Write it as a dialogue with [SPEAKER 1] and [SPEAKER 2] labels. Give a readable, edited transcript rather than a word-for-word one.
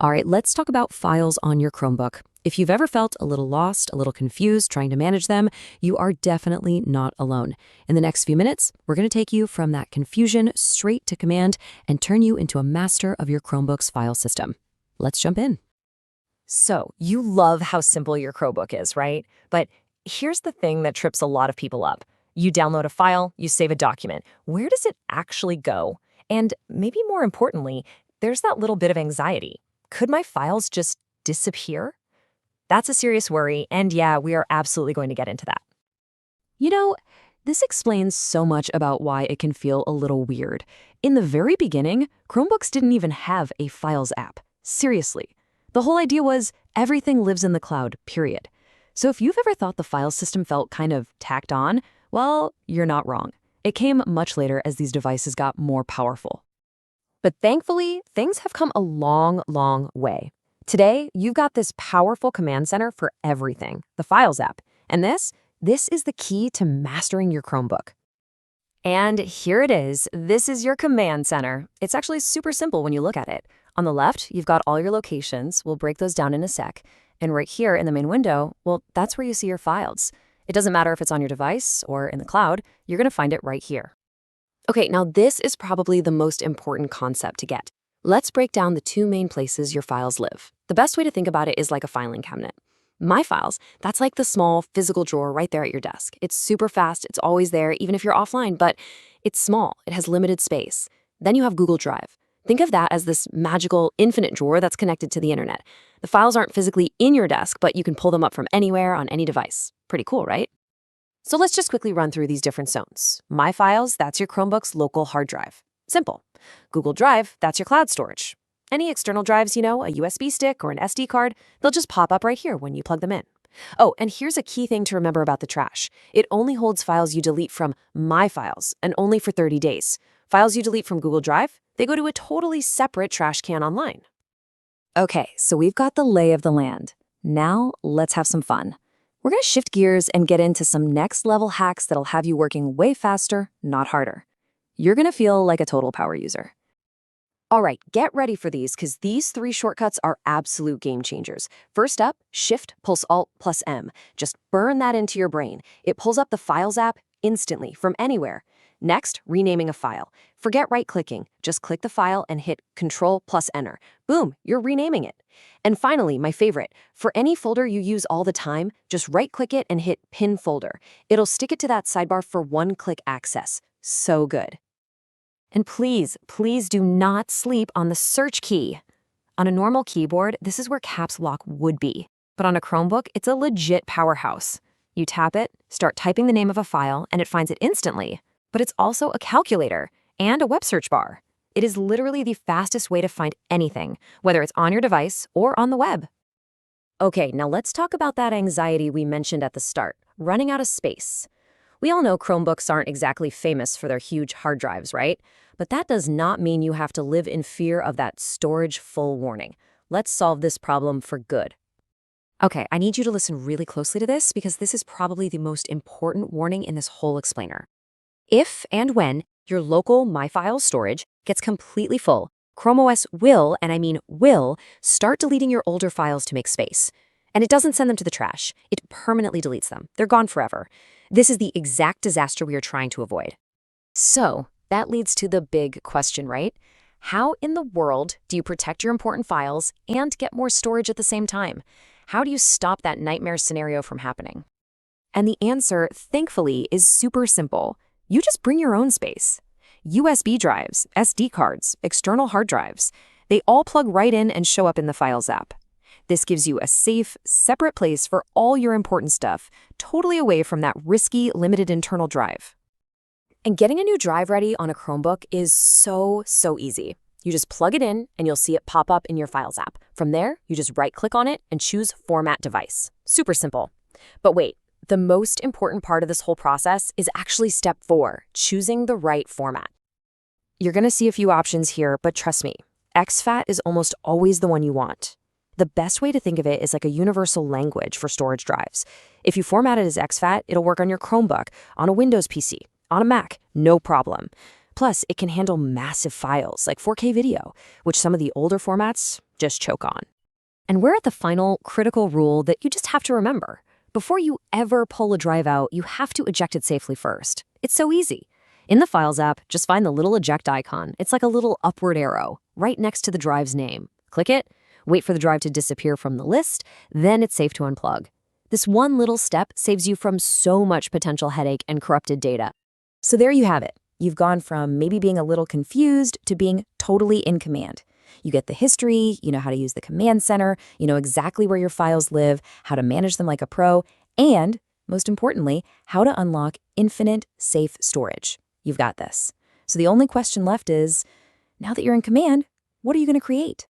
[SPEAKER 1] All right, let's talk about files on your Chromebook. If you've ever felt a little lost, a little confused trying to manage them, you are definitely not alone. In the next few minutes, we're going to take you from that confusion straight to command and turn you into a master of your Chromebook's file system. Let's jump in.
[SPEAKER 2] So, you love how simple your Chromebook is, right? But here's the thing that trips a lot of people up. You download a file, you save a document. Where does it actually go? And maybe more importantly, there's that little bit of anxiety. Could my files just disappear? That's a serious worry, and yeah, we are absolutely going to get into that.
[SPEAKER 1] You know, this explains so much about why it can feel a little weird. In the very beginning, Chromebooks didn't even have a Files app. Seriously. The whole idea was everything lives in the cloud, period. So if you've ever thought the file system felt kind of tacked on, well, you're not wrong. It came much later as these devices got more powerful.
[SPEAKER 2] But thankfully, things have come a long, long way. Today, you've got this powerful command center for everything, the Files app. And this is the key to mastering your Chromebook. And here it is. This is your command center. It's actually super simple when you look at it. On the left, you've got all your locations. We'll break those down in a sec. And right here in the main window, well, that's where you see your files. It doesn't matter if it's on your device or in the cloud, you're going to find it right here. Okay, now this is probably the most important concept to get. Let's break down the two main places your files live. The best way to think about it is like a filing cabinet. My Files, that's like the small physical drawer right there at your desk. It's super fast, it's always there, even if you're offline, but it's small, it has limited space. Then you have Google Drive. Think of that as this magical infinite drawer that's connected to the internet. The files aren't physically in your desk, but you can pull them up from anywhere on any device. Pretty cool, right? So let's just quickly run through these different zones. My Files, that's your Chromebook's local hard drive. Simple. Google Drive, that's your cloud storage. Any external drives, a USB stick or an SD card, they'll just pop up right here when you plug them in. Oh, and here's a key thing to remember about the trash. It only holds files you delete from My Files, and only for 30 days. Files you delete from Google Drive, they go to a totally separate trash can online. Okay, so we've got the lay of the land. Now, let's have some fun. We're going to shift gears and get into some next-level hacks that'll have you working way faster, not harder. You're going to feel like a total power user. All right, get ready for these, because these 3 shortcuts are absolute game changers. First up, Shift+Alt+M. Just burn that into your brain. It pulls up the Files app instantly from anywhere. Next, renaming a file. Forget right-clicking. Just click the file and hit Control+Enter. Boom, you're renaming it. And finally, my favorite, for any folder you use all the time, just right-click it and hit Pin Folder. It'll stick it to that sidebar for one-click access. So good. And please, please do not sleep on the search key. On a normal keyboard, this is where caps lock would be. But on a Chromebook, it's a legit powerhouse. You tap it, start typing the name of a file, and it finds it instantly. But it's also a calculator and a web search bar. It is literally the fastest way to find anything, whether it's on your device or on the web. Okay, now let's talk about that anxiety we mentioned at the start, running out of space. We all know Chromebooks aren't exactly famous for their huge hard drives, right? But that does not mean you have to live in fear of that storage full warning. Let's solve this problem for good. Okay, I need you to listen really closely to this because this is probably the most important warning in this whole explainer. If and when your local My Files storage gets completely full, ChromeOS will, and I mean will, start deleting your older files to make space. And it doesn't send them to the trash. It permanently deletes them. They're gone forever. This is the exact disaster we are trying to avoid. So that leads to the big question, right? How in the world do you protect your important files and get more storage at the same time? How do you stop that nightmare scenario from happening? And the answer, thankfully, is super simple. You just bring your own space. USB drives, SD cards, external hard drives, they all plug right in and show up in the Files app. This gives you a safe, separate place for all your important stuff, totally away from that risky, limited internal drive. And getting a new drive ready on a Chromebook is so easy. You just plug it in and you'll see it pop up in your Files app. From there, you just right-click on it and choose Format Device. Super simple. But wait. The most important part of this whole process is actually step 4, choosing the right format. You're going to see a few options here, but trust me, exFAT is almost always the one you want. The best way to think of it is like a universal language for storage drives. If you format it as exFAT, it'll work on your Chromebook, on a Windows PC, on a Mac, no problem. Plus, it can handle massive files like 4K video, which some of the older formats just choke on. And we're at the final critical rule that you just have to remember. Before you ever pull a drive out, you have to eject it safely first. It's so easy. In the Files app, just find the little eject icon. It's like a little upward arrow right next to the drive's name. Click it, wait for the drive to disappear from the list, then it's safe to unplug. This one little step saves you from so much potential headache and corrupted data.
[SPEAKER 1] So there you have it. You've gone from maybe being a little confused to being totally in command. You get the history, you know how to use the command center, you know exactly where your files live, how to manage them like a pro, and, most importantly, how to unlock infinite safe storage. You've got this. So the only question left is, now that you're in command, what are you going to create?